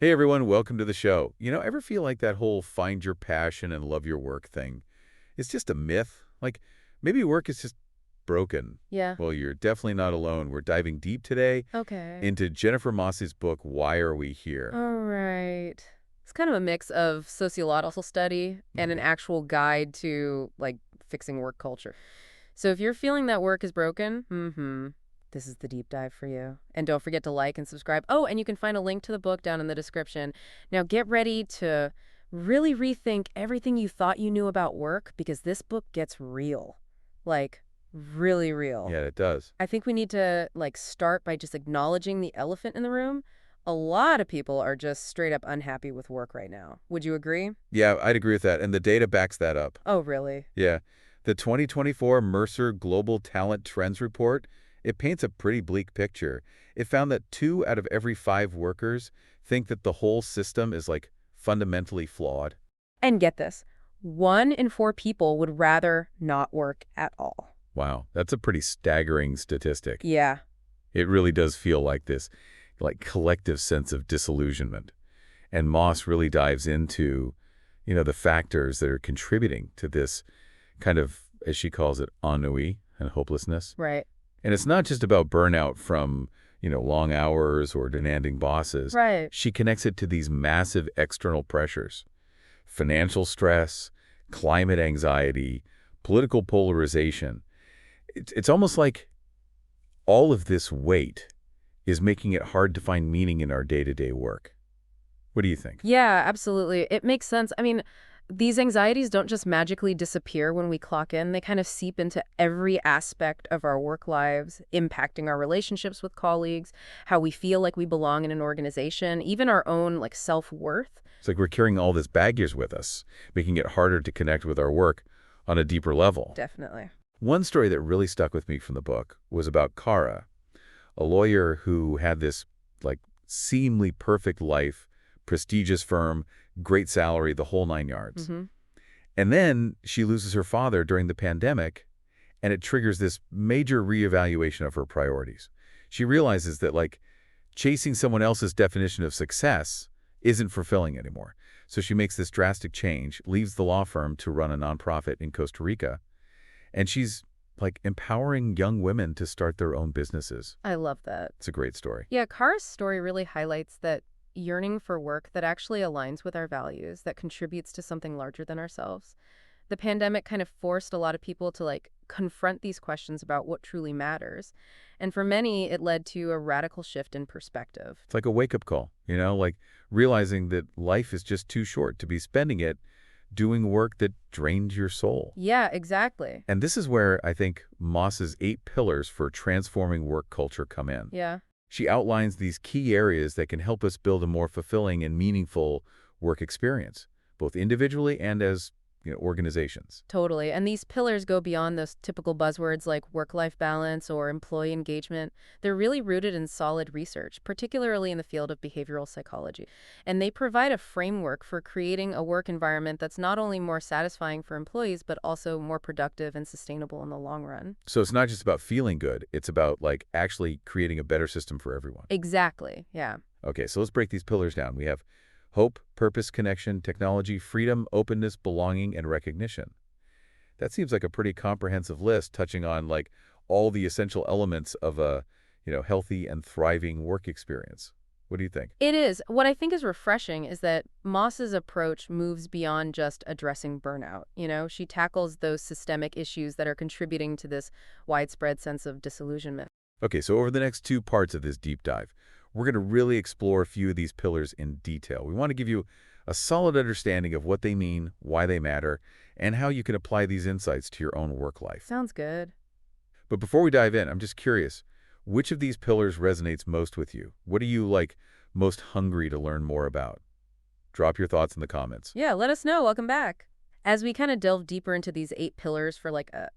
Hey everyone, welcome to the show. Ever feel like that whole find your passion and love your work thing is just a myth? Like, maybe work is just broken. Yeah. Well, you're definitely not alone. We're diving deep today Okay. into Jennifer Moss's book, Why Are We Here? All right. It's kind of a mix of sociological study and an actual guide to, fixing work culture. So if you're feeling that work is broken, this is the deep dive for you. And don't forget to like and subscribe. Oh, and you can find a link to the book down in the description. Now get ready to really rethink everything you thought you knew about work because this book gets real. Like, really real. Yeah, it does. I think we need to start by just acknowledging the elephant in the room. A lot of people are just straight up unhappy with work right now. Would you agree? Yeah, I'd agree with that. And the data backs that up. Oh, really? Yeah. The 2024 Mercer Global Talent Trends Report, it paints a pretty bleak picture. It found that 2 out of every 5 workers think that the whole system is, fundamentally flawed. And get this, 1 in 4 people would rather not work at all. Wow, that's a pretty staggering statistic. Yeah. It really does feel like this, collective sense of disillusionment. And Moss really dives into, the factors that are contributing to this kind of, as she calls it, ennui and hopelessness. Right. And it's not just about burnout from, long hours or demanding bosses. Right. She connects it to these massive external pressures: financial stress, climate anxiety, political polarization. It's almost like all of this weight is making it hard to find meaning in our day-to-day work. What do you think? Yeah, absolutely. It makes sense. I mean, these anxieties don't just magically disappear when we clock in. They kind of seep into every aspect of our work lives, impacting our relationships with colleagues, how we feel like we belong in an organization, even our own self-worth. It's like we're carrying all this baggage with us, making it harder to connect with our work on a deeper level. Definitely. One story that really stuck with me from the book was about Kara, a lawyer who had this, seemingly perfect life, prestigious firm, great salary, the whole 9 yards. And then she loses her father during the pandemic, and it triggers this major reevaluation of her priorities. She realizes that, chasing someone else's definition of success isn't fulfilling anymore. So she makes this drastic change, leaves the law firm to run a nonprofit in Costa Rica, and she's, empowering young women to start their own businesses. I love that. It's a great story. Yeah, Kara's story really highlights that yearning for work that actually aligns with our values, that contributes to something larger than ourselves. The pandemic kind of forced a lot of people to confront these questions about what truly matters. And for many, it led to a radical shift in perspective. It's like a wake-up call, realizing that life is just too short to be spending it doing work that drains your soul. Yeah, exactly. And this is where I think Moss's 8 pillars for transforming work culture come in. Yeah. She outlines these key areas that can help us build a more fulfilling and meaningful work experience, both individually and as, organizations. Totally. And these pillars go beyond those typical buzzwords like work-life balance or employee engagement. They're really rooted in solid research, particularly in the field of behavioral psychology. And they provide a framework for creating a work environment that's not only more satisfying for employees, but also more productive and sustainable in the long run. So it's not just about feeling good. It's about, actually creating a better system for everyone. Exactly. Yeah. Okay, so let's break these pillars down. We have hope, purpose, connection, technology, freedom, openness, belonging, and recognition. That seems like a pretty comprehensive list touching on all the essential elements of a, healthy and thriving work experience. What do you think? It is. What I think is refreshing is that Moss's approach moves beyond just addressing burnout. She tackles those systemic issues that are contributing to this widespread sense of disillusionment. Okay, so over the next 2 parts of this deep dive, we're going to really explore a few of these pillars in detail. We want to give you a solid understanding of what they mean, why they matter, and how you can apply these insights to your own work life. Sounds good. But before we dive in, I'm just curious, which of these pillars resonates most with you? What are you, most hungry to learn more about? Drop your thoughts in the comments. Yeah, let us know. Welcome back. As we kind of delve deeper into these 8 pillars for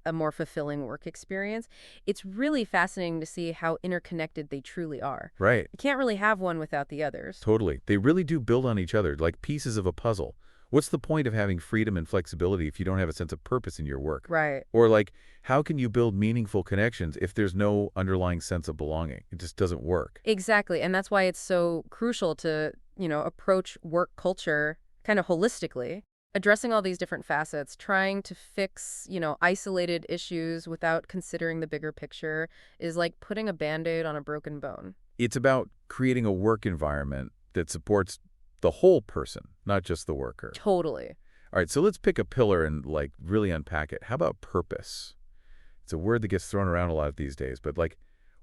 a more fulfilling work experience, it's really fascinating to see how interconnected they truly are. Right. You can't really have one without the others. Totally. They really do build on each other, like pieces of a puzzle. What's the point of having freedom and flexibility if you don't have a sense of purpose in your work? Right. Or how can you build meaningful connections if there's no underlying sense of belonging? It just doesn't work. Exactly. And that's why it's so crucial to, approach work culture kind of holistically, addressing all these different facets, trying to fix, isolated issues without considering the bigger picture is like putting a Band-Aid on a broken bone. It's about creating a work environment that supports the whole person, not just the worker. Totally. All right, so let's pick a pillar and really unpack it. How about purpose? It's a word that gets thrown around a lot these days, but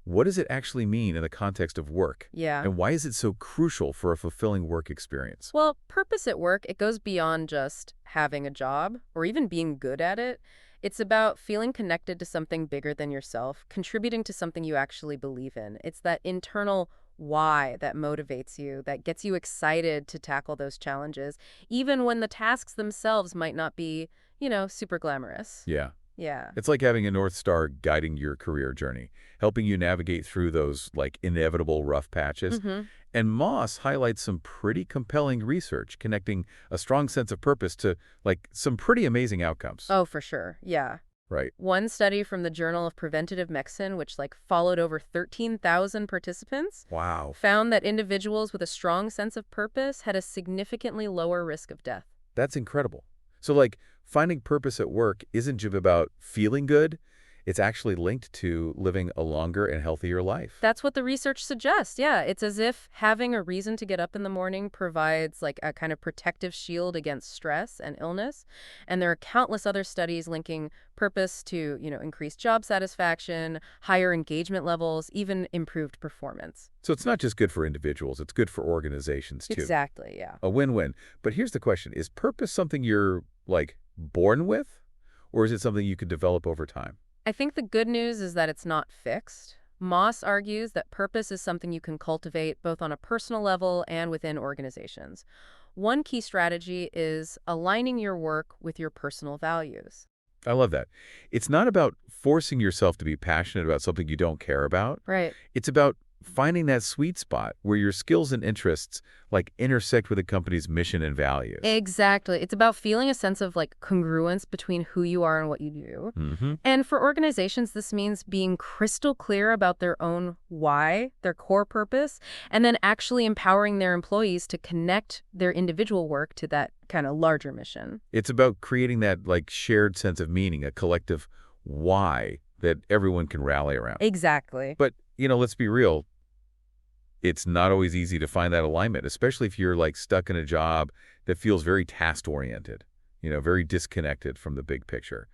what does it actually mean in the context of work? Yeah. And why is it so crucial for a fulfilling work experience? Well, purpose at work, it goes beyond just having a job or even being good at it. It's about feeling connected to something bigger than yourself, contributing to something you actually believe in. It's that internal why that motivates you, that gets you excited to tackle those challenges, even when the tasks themselves might not be, super glamorous. Yeah. Yeah. It's like having a North Star guiding your career journey, helping you navigate through those inevitable rough patches. Mm-hmm. And Moss highlights some pretty compelling research connecting a strong sense of purpose to some pretty amazing outcomes. Oh, for sure. Yeah. Right. One study from the Journal of Preventative Medicine, which followed over 13,000 participants, Wow. found that individuals with a strong sense of purpose had a significantly lower risk of death. That's incredible. So finding purpose at work isn't just about feeling good. It's actually linked to living a longer and healthier life. That's what the research suggests. Yeah, it's as if having a reason to get up in the morning provides a kind of protective shield against stress and illness. And there are countless other studies linking purpose to, increased job satisfaction, higher engagement levels, even improved performance. So it's not just good for individuals, it's good for organizations too. Exactly, yeah. A win-win. But here's the question. Is purpose something you're born with, or is it something you could develop over time? I think the good news is that it's not fixed. Moss argues that purpose is something you can cultivate both on a personal level and within organizations. One key strategy is aligning your work with your personal values. I love that. It's not about forcing yourself to be passionate about something you don't care about. Right. It's about finding that sweet spot where your skills and interests intersect with a company's mission and values. Exactly. It's about feeling a sense of congruence between who you are and what you do. Mm-hmm. And for organizations, this means being crystal clear about their own why, their core purpose, and then actually empowering their employees to connect their individual work to that kind of larger mission. It's about creating that shared sense of meaning, a collective why that everyone can rally around. Exactly. But, let's be real. It's not always easy to find that alignment, especially if you're stuck in a job that feels very task-oriented, very disconnected from the big picture.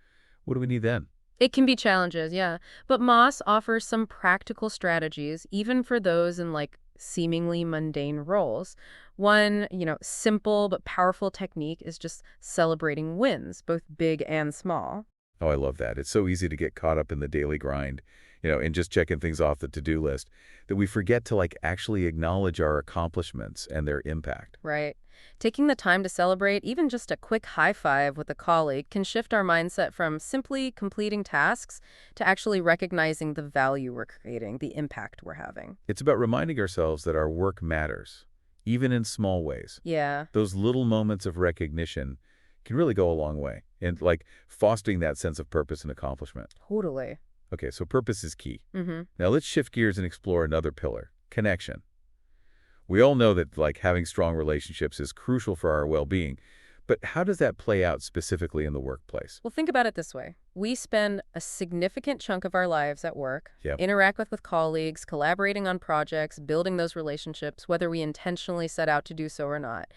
What do we need then? It can be challenges, yeah. But Moss offers some practical strategies, even for those in seemingly mundane roles. One, simple but powerful technique is just celebrating wins, both big and small. Oh, I love that. It's so easy to get caught up in the daily grind, and just checking things off the to-do list, that we forget to actually acknowledge our accomplishments and their impact. Right. Taking the time to celebrate even just a quick high five with a colleague can shift our mindset from simply completing tasks to actually recognizing the value we're creating, the impact we're having. It's about reminding ourselves that our work matters, even in small ways. Yeah. Those little moments of recognition can really go a long way in fostering that sense of purpose and accomplishment. Totally. Okay, so purpose is key. Mm-hmm. Now let's shift gears and explore another pillar, connection. We all know that having strong relationships is crucial for our well-being, but how does that play out specifically in the workplace? Well, think about it this way. We spend a significant chunk of our lives at work, Yep. interact with colleagues, collaborating on projects, building those relationships, whether we intentionally set out to do so or not.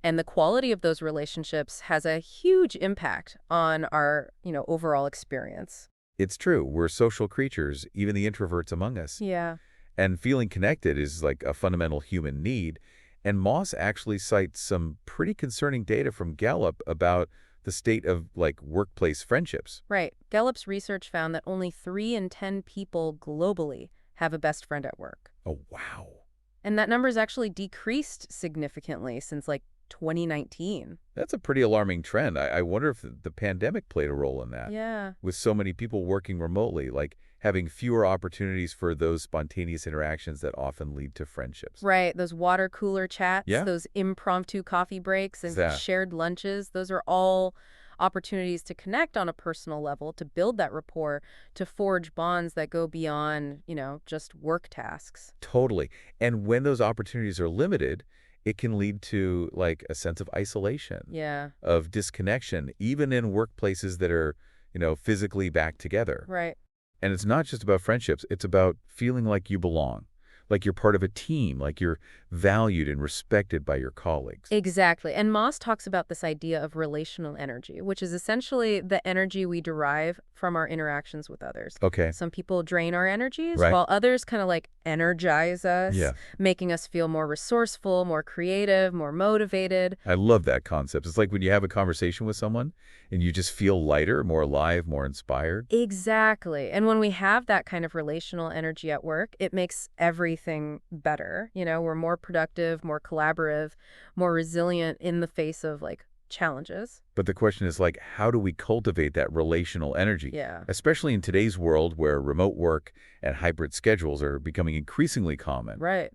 And the quality of those relationships has a huge impact on our, overall experience. It's true. We're social creatures, even the introverts among us. Yeah. And feeling connected is a fundamental human need. And Moss actually cites some pretty concerning data from Gallup about the state of workplace friendships. Right. Gallup's research found that only 3 in 10 people globally have a best friend at work. Oh, wow. And that number's actually decreased significantly since 2019. That's a pretty alarming trend. I wonder if the pandemic played a role in that. Yeah. With so many people working remotely, having fewer opportunities for those spontaneous interactions that often lead to friendships. Right. Those water cooler chats, Yeah. those impromptu coffee breaks and That. shared lunches, those are all opportunities to connect on a personal level, to build that rapport, to forge bonds that go beyond, just work tasks. Totally. And when those opportunities are limited, it can lead to like a sense of isolation, Yeah, of disconnection, even in workplaces that are, physically back together. right. And it's not just about friendships, it's about feeling like you belong, like you're part of a team, like you're valued and respected by your colleagues. Exactly. And Moss talks about this idea of relational energy, which is essentially the energy we derive from our interactions with others. Okay, Some people drain our energies, right? while others kind of like energize us, Yeah. making us feel more resourceful, more creative, more motivated. I love that concept. It's like when you have a conversation with someone and you just feel lighter, more alive, more inspired. Exactly. And when we have that kind of relational energy at work, it makes everything better. We're more productive, more collaborative, more resilient in the face of like challenges. But the question is like, how do we cultivate that relational energy, Yeah. especially in today's world where remote work and hybrid schedules are becoming increasingly common? Right.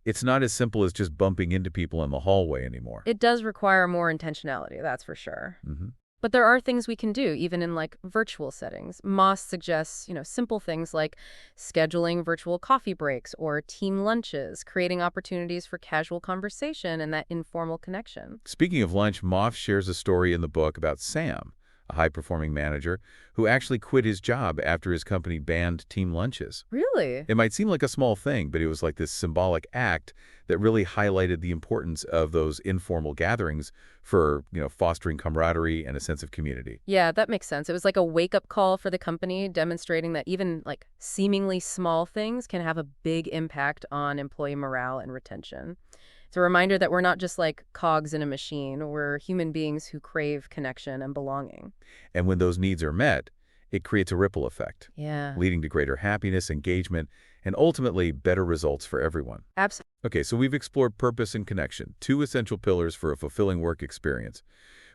It's not as simple as just bumping into people in the hallway anymore. It does require more intentionality, that's for sure. Hmm. But there are things we can do, even in like virtual settings. Moss suggests, simple things like scheduling virtual coffee breaks or team lunches, creating opportunities for casual conversation and that informal connection. Speaking of lunch, Moff shares a story in the book about Sam, a high-performing manager who actually quit his job after his company banned team lunches. Really? It might seem like a small thing, but it was like this symbolic act that really highlighted the importance of those informal gatherings for, fostering camaraderie and a sense of community. Yeah, that makes sense. It was like a wake-up call for the company, demonstrating that even like seemingly small things can have a big impact on employee morale and retention. It's a reminder that we're not just like cogs in a machine. We're human beings who crave connection and belonging. And when those needs are met, it creates a ripple effect, Yeah, leading to greater happiness, engagement, and ultimately better results for everyone. absolutely. Okay, so we've explored purpose and connection, two essential pillars for a fulfilling work experience.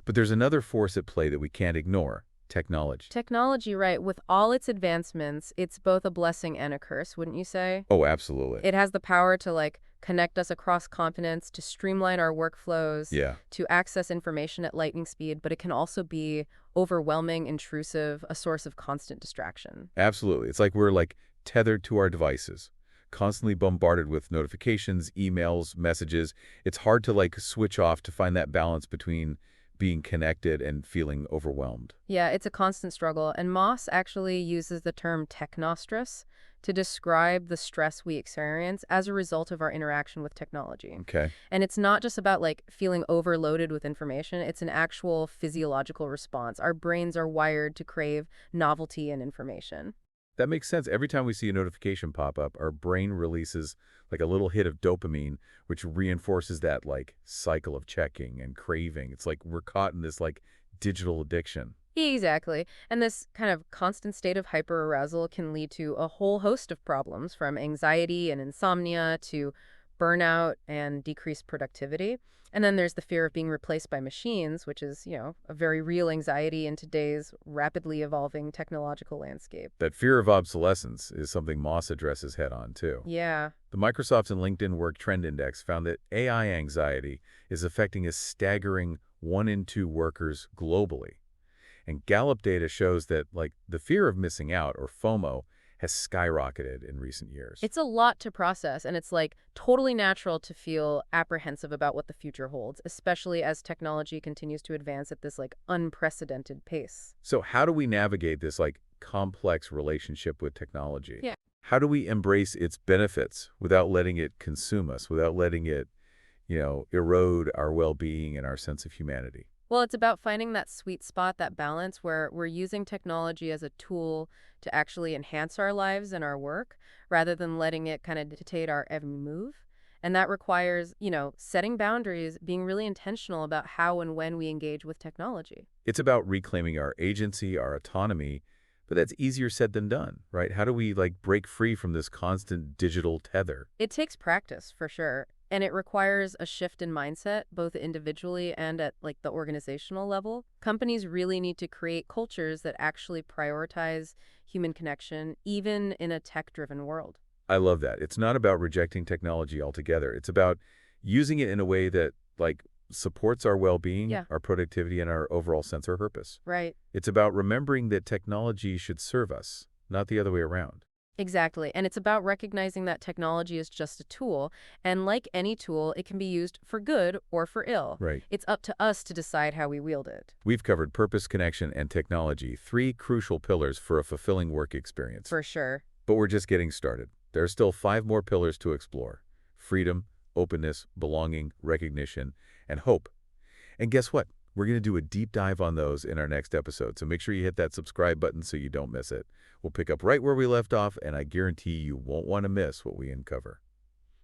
But there's another force at play that we can't ignore: technology. Technology, right, with all its advancements, it's both a blessing and a curse, wouldn't you say? Oh, absolutely. It has the power to like connect us across continents, to streamline our workflows, Yeah, to access information at lightning speed, but it can also be overwhelming, intrusive, a source of constant distraction. absolutely. It's like we're like tethered to our devices, constantly bombarded with notifications, emails, messages. It's hard to like switch off to find that balance between being connected and feeling overwhelmed. Yeah, it's a constant struggle, and Moss actually uses the term technostress to describe the stress we experience as a result of our interaction with technology. Okay. And it's not just about like feeling overloaded with information, it's an actual physiological response. Our brains are wired to crave novelty and information. That makes sense. Every time we see a notification pop up, our brain releases like a little hit of dopamine, which reinforces that like cycle of checking and craving. It's like we're caught in this like digital addiction. Exactly. And this kind of constant state of hyperarousal can lead to a whole host of problems, from anxiety and insomnia to burnout and decreased productivity. And then there's the fear of being replaced by machines, which is, a very real anxiety in today's rapidly evolving technological landscape. That fear of obsolescence is something Moss addresses head on too. Yeah. The Microsoft and LinkedIn Work Trend Index found that AI anxiety is affecting a staggering 1 in 2 workers globally. And Gallup data shows that like the fear of missing out, or FOMO, has skyrocketed in recent years. It's a lot to process, and it's like totally natural to feel apprehensive about what the future holds, especially as technology continues to advance at this like unprecedented pace. So how do we navigate this like complex relationship with technology? Yeah. How do we embrace its benefits without letting it consume us, without letting it, erode our well-being and our sense of humanity? Well, it's about finding that sweet spot, that balance where we're using technology as a tool to actually enhance our lives and our work rather than letting it kind of dictate our every move. And that requires, setting boundaries, being really intentional about how and when we engage with technology. It's about reclaiming our agency, our autonomy, but that's easier said than done, right? How do we like break free from this constant digital tether? It takes practice for sure. And it requires a shift in mindset, both individually and at like the organizational level. Companies really need to create cultures that actually prioritize human connection, even in a tech-driven world. I love that. It's not about rejecting technology altogether. It's about using it in a way that like supports our well-being, Yeah, our productivity, and our overall sense of purpose. right. It's about remembering that technology should serve us, not the other way around. Exactly. And it's about recognizing that technology is just a tool, and like any tool, it can be used for good or for ill. Right. It's up to us to decide how we wield it. We've covered purpose, connection, and technology, three crucial pillars for a fulfilling work experience. For sure. But we're just getting started. There are still five more pillars to explore: freedom, openness, belonging, recognition, and hope. And guess what? We're going to do a deep dive on those in our next episode, so make sure you hit that subscribe button so you don't miss it. We'll pick up right where we left off, and I guarantee you won't want to miss what we uncover.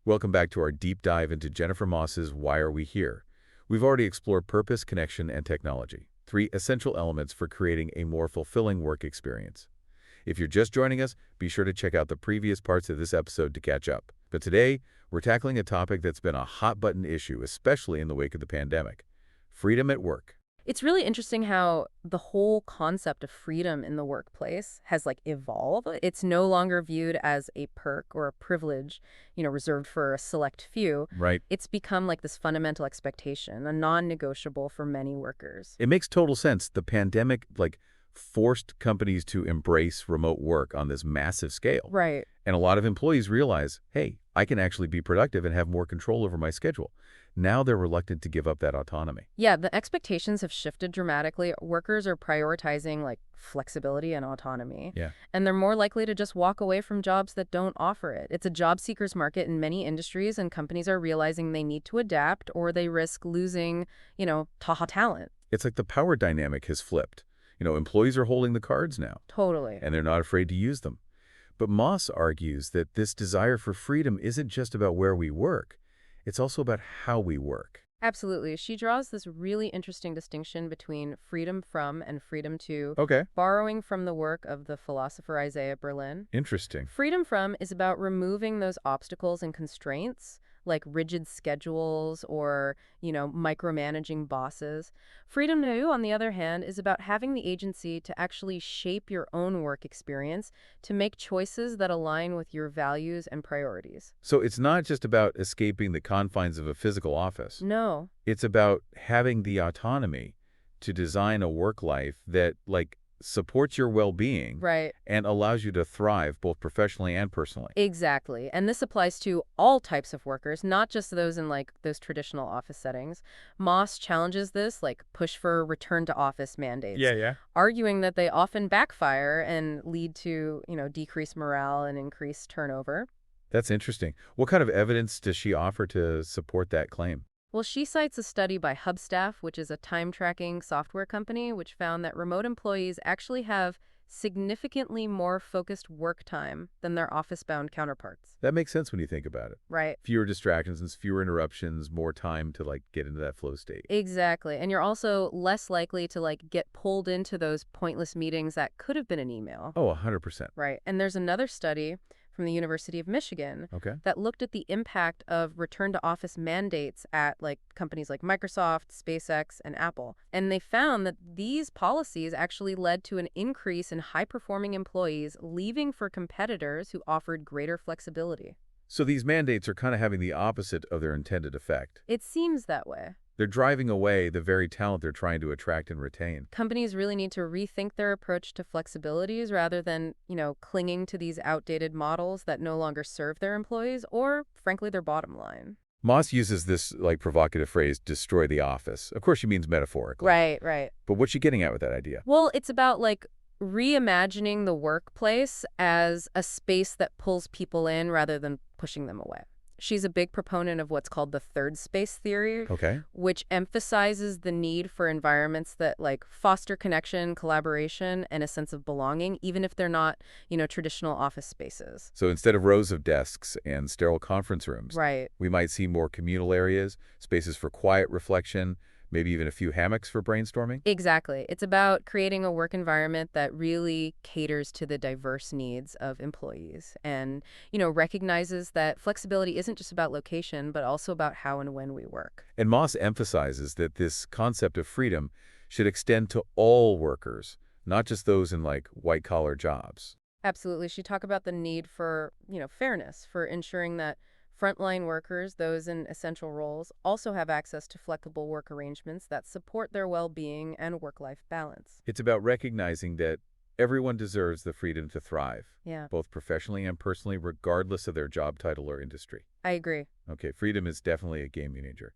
Welcome back to our deep dive into Jennifer Moss's Why Are We Here? We've already explored purpose, connection, and technology, three essential elements for creating a more fulfilling work experience. If you're just joining us, be sure to check out the previous parts of this episode to catch up. But today, we're tackling a topic that's been a hot-button issue, especially in the wake of the pandemic: freedom at work. It's really interesting how the whole concept of freedom in the workplace has evolved. It's no longer viewed as a perk or a privilege, reserved for a select few. Right. It's become this fundamental expectation, a non-negotiable for many workers. It makes total sense. The pandemic, forced companies to embrace remote work on this massive scale. Right. And a lot of employees realize, hey, I can actually be productive and have more control over my schedule. Now they're reluctant to give up that autonomy. Yeah, the expectations have shifted dramatically. Workers are prioritizing flexibility and autonomy. Yeah. And they're more likely to just walk away from jobs that don't offer it. It's a job seekers market in many industries, and companies are realizing they need to adapt or they risk losing, Taha talent. It's like the power dynamic has flipped. Employees are holding the cards now, Totally. and they're not afraid to use them. But Moss argues that this desire for freedom isn't just about where we work. It's also about how we work. Absolutely. She draws this really interesting distinction between freedom from and freedom to, Okay. borrowing from the work of the philosopher Isaiah Berlin. Interesting. Freedom from is about removing those obstacles and constraints, like rigid schedules or, micromanaging bosses. Freedom to, on the other hand, is about having the agency to actually shape your own work experience, to make choices that align with your values and priorities. So it's not just about escaping the confines of a physical office. No. It's about having the autonomy to design a work life that, supports your well-being Right. and allows you to thrive both professionally and personally. Exactly. And this applies to all types of workers, not just those in those traditional office settings. Moss challenges this, push for return to office mandates, Yeah. arguing that they often backfire and lead to, decreased morale and increased turnover. That's interesting. What kind of evidence does she offer to support that claim? Well, she cites a study by Hubstaff, which is a time-tracking software company, which found that remote employees actually have significantly more focused work time than their office-bound counterparts. That makes sense when you think about it. Right. Fewer distractions and fewer interruptions, more time to get into that flow state. Exactly. And you're also less likely to get pulled into those pointless meetings that could have been an email. Oh, 100%. Right. And there's another study from the University of Michigan Okay. that looked at the impact of return to office mandates at companies like Microsoft, SpaceX, and Apple. And they found that these policies actually led to an increase in high-performing employees leaving for competitors who offered greater flexibility. So these mandates are kind of having the opposite of their intended effect. It seems that way. They're driving away the very talent they're trying to attract and retain. Companies really need to rethink their approach to flexibilities rather than, clinging to these outdated models that no longer serve their employees or, frankly, their bottom line. Moss uses this provocative phrase, destroy the office. Of course, she means metaphorically. Right. But what's she getting at with that idea? Well, it's about reimagining the workplace as a space that pulls people in rather than pushing them away. She's a big proponent of what's called the third space theory, Okay. which emphasizes the need for environments that foster connection, collaboration, and a sense of belonging, even if they're not, traditional office spaces. So instead of rows of desks and sterile conference rooms, Right. we might see more communal areas, spaces for quiet reflection, maybe even a few hammocks for brainstorming. Exactly. It's about creating a work environment that really caters to the diverse needs of employees and, recognizes that flexibility isn't just about location, but also about how and when we work. And Moss emphasizes that this concept of freedom should extend to all workers, not just those in white-collar jobs. Absolutely. She talked about the need for, fairness, for ensuring that frontline workers, those in essential roles, also have access to flexible work arrangements that support their well-being and work-life balance. It's about recognizing that Everyone deserves the freedom to thrive, Yeah, both professionally and personally, regardless of their job title or industry. I agree. Okay, freedom is definitely a game changer.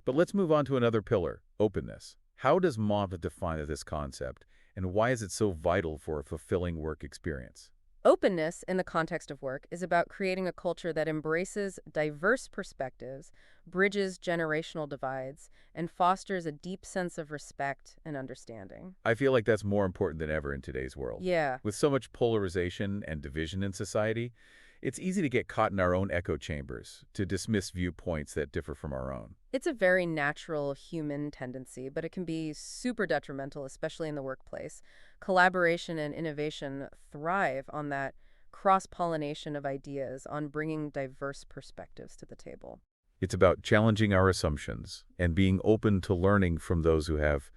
But let's move on to another pillar, openness. How does MAVA define this concept, and why is it so vital for a fulfilling work experience? Openness in the context of work is about creating a culture that embraces diverse perspectives, bridges generational divides, and fosters a deep sense of respect and understanding. I feel like that's more important than ever in today's world. Yeah, With so much polarization and division in society, it's easy to get caught in our own echo chambers, to dismiss viewpoints that differ from our own. it's a very natural human tendency, but it can be super detrimental, especially in the workplace. Collaboration and innovation thrive on that cross-pollination of ideas, on bringing diverse perspectives to the table. It's about challenging our assumptions and being open to learning from those who have,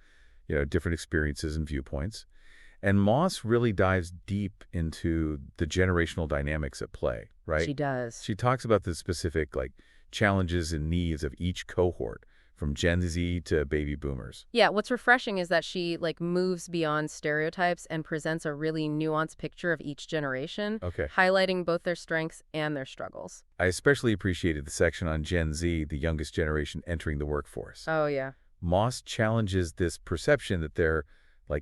different experiences and viewpoints. And Moss really dives deep into the generational dynamics at play, right? She does. She talks about the specific, challenges and needs of each cohort, from Gen Z to baby boomers. Yeah, what's refreshing is that she moves beyond stereotypes and presents a really nuanced picture of each generation, Okay. highlighting both their strengths and their struggles. I especially appreciated the section on Gen Z, the youngest generation entering the workforce. Oh, yeah. Moss challenges this perception that they're,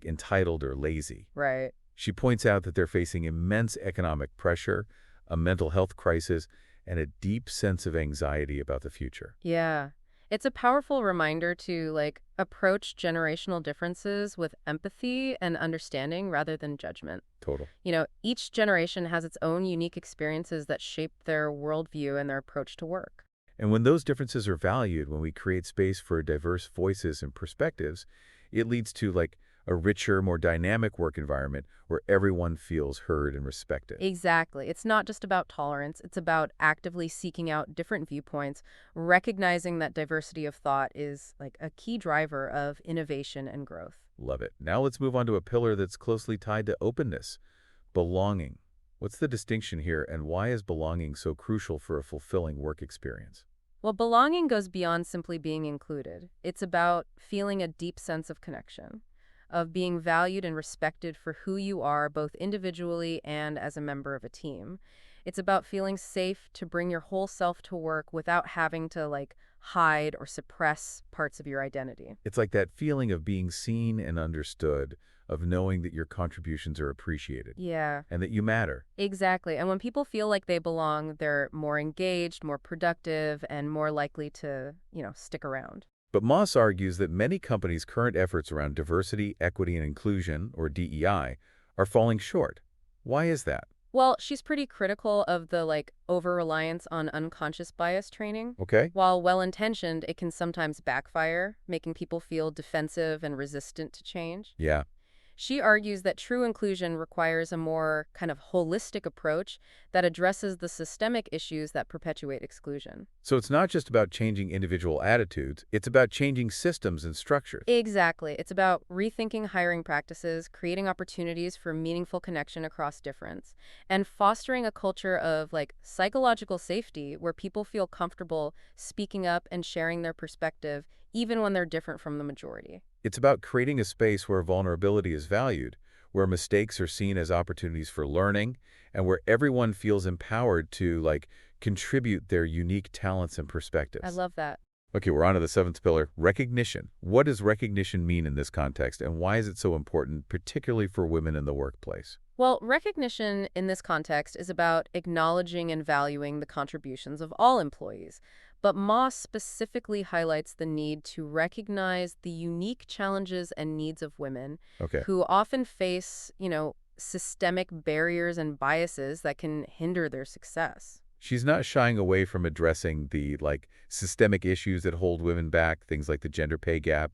entitled or lazy. Right. She points out that they're facing immense economic pressure, a mental health crisis, and a deep sense of anxiety about the future. Yeah. It's a powerful reminder to approach generational differences with empathy and understanding rather than judgment. Total. Each generation has its own unique experiences that shape their worldview and their approach to work. And when those differences are valued, when we create space for diverse voices and perspectives, it leads to a richer, more dynamic work environment where everyone feels heard and respected. Exactly. It's not just about tolerance. It's about actively seeking out different viewpoints, recognizing that diversity of thought is a key driver of innovation and growth. Love it. Now let's move on to a pillar that's closely tied to openness, belonging. What's the distinction here, and why is belonging so crucial for a fulfilling work experience? Well, belonging goes beyond simply being included. It's about feeling a deep sense of connection, of being valued and respected for who you are, both individually and as a member of a team. It's about feeling safe to bring your whole self to work without having to hide or suppress parts of your identity. It's like that feeling of being seen and understood, of knowing that your contributions are appreciated Yeah, and that you matter. exactly. And when people feel like they belong, they're more engaged, more productive, and more likely to, stick around. But Moss argues that many companies' current efforts around diversity, equity, and inclusion, or DEI, are falling short. Why is that? Well, she's pretty critical of the over-reliance on unconscious bias training. Okay. While well-intentioned, it can sometimes backfire, making people feel defensive and resistant to change. Yeah. She argues that true inclusion requires a more kind of holistic approach that addresses the systemic issues that perpetuate exclusion. So it's not just about changing individual attitudes, it's about changing systems and structures. Exactly. It's about rethinking hiring practices, creating opportunities for meaningful connection across difference, and fostering a culture of psychological safety where people feel comfortable speaking up and sharing their perspective, even when they're different from the majority. It's about creating a space where vulnerability is valued, where mistakes are seen as opportunities for learning, and where everyone feels empowered to, contribute their unique talents and perspectives. I love that. Okay, we're on to the seventh pillar, recognition. What does recognition mean in this context, and why is it so important, particularly for women in the workplace? Well, recognition in this context is about acknowledging and valuing the contributions of all employees. But Moss specifically highlights the need to recognize the unique challenges and needs of women Okay. who often face, systemic barriers and biases that can hinder their success. She's not shying away from addressing the, systemic issues that hold women back, things like the gender pay gap,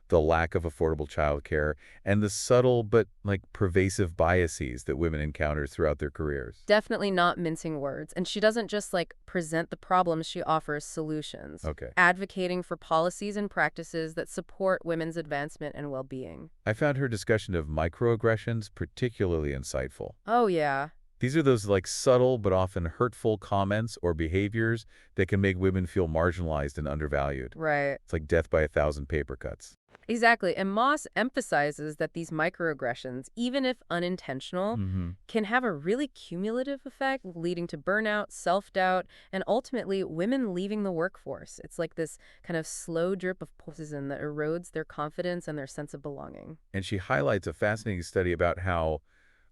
the lack of affordable childcare, and the subtle but, pervasive biases that women encounter throughout their careers. Definitely not mincing words. And she doesn't just present the problems, she offers solutions, Okay. advocating for policies and practices that support women's advancement and well-being. I found her discussion of microaggressions particularly insightful. Oh, yeah. These are those like subtle but often hurtful comments or behaviors that can make women feel marginalized and undervalued. Right. It's like death by a thousand paper cuts. Exactly. And Moss emphasizes that these microaggressions, even if unintentional, Hmm. can have a really cumulative effect, leading to burnout, self-doubt, and ultimately women leaving the workforce. It's like this kind of slow drip of poison that erodes their confidence and their sense of belonging. And she highlights a fascinating study about how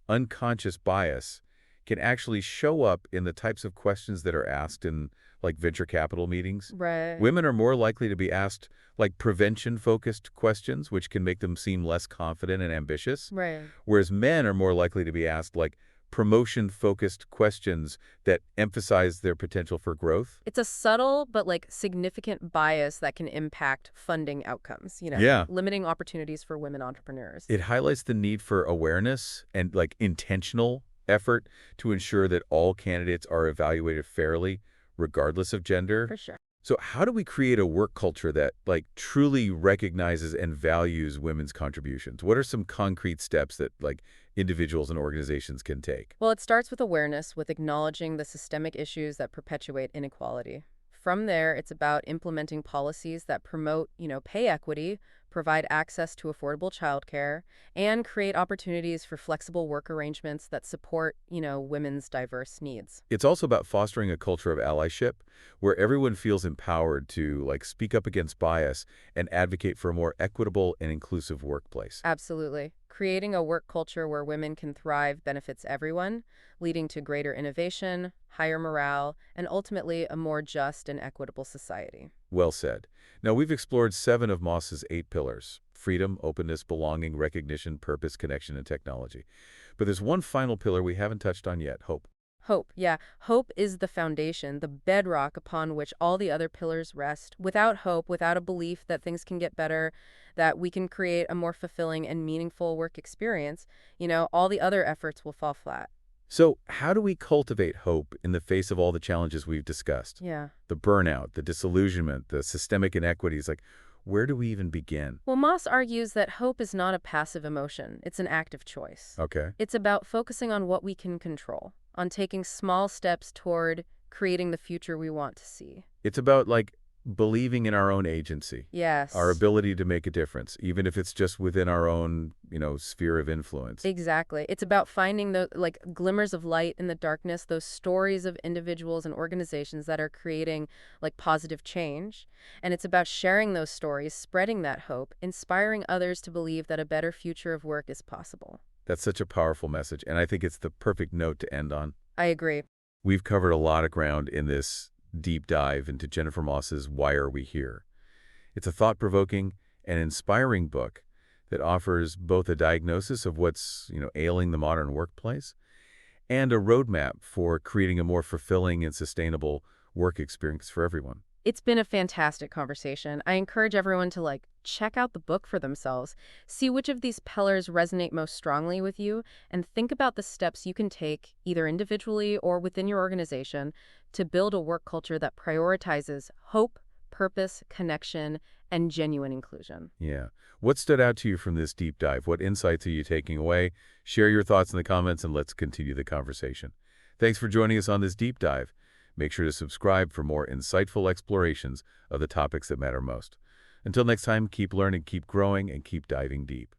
unconscious bias can actually show up in the types of questions that are asked in like venture capital meetings. Right. Women are more likely to be asked like prevention-focused questions, which can make them seem less confident and ambitious, Right. whereas men are more likely to be asked like promotion-focused questions that emphasize their potential for growth. It's a subtle but like significant bias that can impact funding outcomes, Yeah. limiting opportunities for women entrepreneurs. It highlights the need for awareness and like intentional effort to ensure that all candidates are evaluated fairly, regardless of gender. For sure. So how do we create a work culture that like truly recognizes and values women's contributions? What are some concrete steps that like individuals and organizations can take? Well, it starts with awareness, with acknowledging the systemic issues that perpetuate inequality. From there, it's about implementing policies that promote, pay equity, provide access to affordable childcare, and create opportunities for flexible work arrangements that support, women's diverse needs. It's also about fostering a culture of allyship where everyone feels empowered to like speak up against bias and advocate for a more equitable and inclusive workplace. Absolutely. Creating a work culture where women can thrive benefits everyone, leading to greater innovation, higher morale, and ultimately a more just and equitable society. Well said. Now, we've explored 7 of Moss's 8 pillars: freedom, openness, belonging, recognition, purpose, connection, and technology. But there's one final pillar we haven't touched on yet: hope. Hope, yeah. Hope is the foundation, the bedrock upon which all the other pillars rest. Without hope, without a belief that things can get better, that we can create a more fulfilling and meaningful work experience, all the other efforts will fall flat. So, how do we cultivate hope in the face of all the challenges we've discussed? Yeah. The burnout, the disillusionment, the systemic inequities, like, where do we even begin? Well, Moss argues that hope is not a passive emotion, it's an active choice. Okay. It's about focusing on what we can control, on taking small steps toward creating the future we want to see. It's about, like, believing in our own agency, our Yes. ability to make a difference, even if it's just within our own, sphere of influence. Exactly. It's about finding the like glimmers of light in the darkness, those stories of individuals and organizations that are creating like positive change. And it's about sharing those stories, spreading that hope, inspiring others to believe that a better future of work is possible. That's such a powerful message, and I think it's the perfect note to end on. I agree. We've covered a lot of ground in this deep dive into Jennifer Moss's Why Are We Here? It's a thought-provoking and inspiring book that offers both a diagnosis of what's, ailing the modern workplace and a roadmap for creating a more fulfilling and sustainable work experience for everyone. It's been a fantastic conversation. I encourage everyone to check out the book for themselves, see which of these pillars resonate most strongly with you, and think about the steps you can take, either individually or within your organization, to build a work culture that prioritizes hope, purpose, connection, and genuine inclusion. Yeah. What stood out to you from this deep dive? What insights are you taking away? Share your thoughts in the comments and let's continue the conversation. Thanks for joining us on this deep dive. Make sure to subscribe for more insightful explorations of the topics that matter most. Until next time, keep learning, keep growing, and keep diving deep.